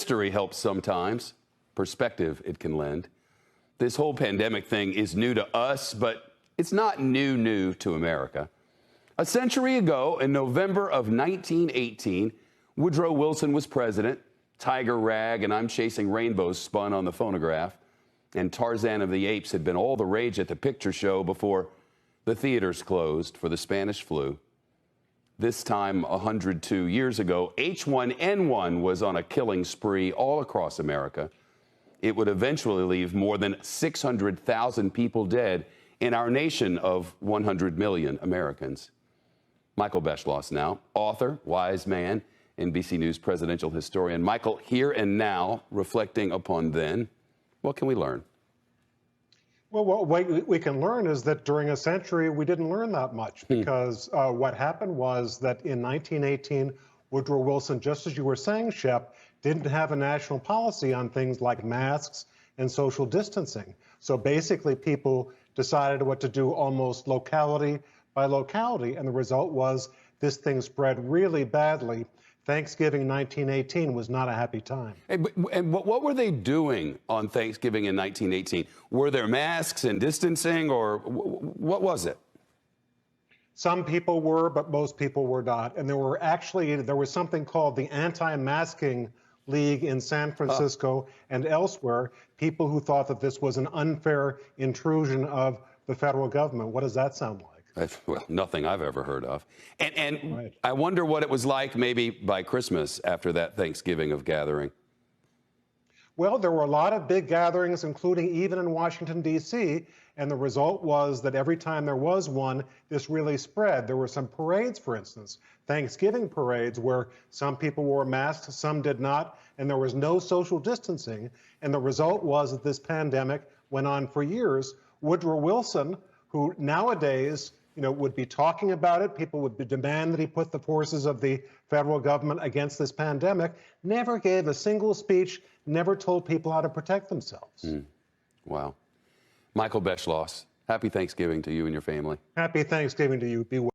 history helps sometimes, perspective it can lend. This whole pandemic thing is new to us, but it's not new to America. A century ago, in November of 1918, Woodrow Wilson was president. Tiger Rag and I'm Chasing Rainbows spun on the phonograph. And Tarzan of the Apes had been all the rage at the picture show before the theaters closed for the Spanish flu. This time, 102 years ago, H1N1 was on a killing spree all across America. It would eventually leave more than 600,000 people dead in our nation of 100 million Americans. Michael Beschloss now, author, wise man, NBC News presidential historian. Michael, here and now, reflecting upon then, what can we learn? Well, what we can learn is that during a century, we didn't learn that much because what happened was that in 1918, Woodrow Wilson, just as you were saying, Shep, didn't have a national policy on things like masks and social distancing. So basically, people decided what to do almost locality by locality, and the result was this thing spread really badly. Thanksgiving 1918 was not a happy time. And what were they doing on Thanksgiving in 1918? Were there masks and distancing, or what was it? Some people were, but most people were not. And there was something called the Anti-Masking League in San Francisco and elsewhere, people who thought that this was an unfair intrusion of the federal government. What does that sound like? Well, nothing I've ever heard of. And Right. I wonder what it was like maybe by Christmas after that Thanksgiving of gathering. Well, there were a lot of big gatherings, including even in Washington, D.C., and the result was that every time there was one, this really spread. There were some parades, for instance, Thanksgiving parades, where some people wore masks, some did not, and there was no social distancing. And the result was that this pandemic went on for years. Woodrow Wilson, who nowadays would be talking about it, people would demand that he put the forces of the federal government against this pandemic, never gave a single speech, never told people how to protect themselves. Wow. Michael Beschloss, happy Thanksgiving to you and your family. Happy Thanksgiving to you. Be well.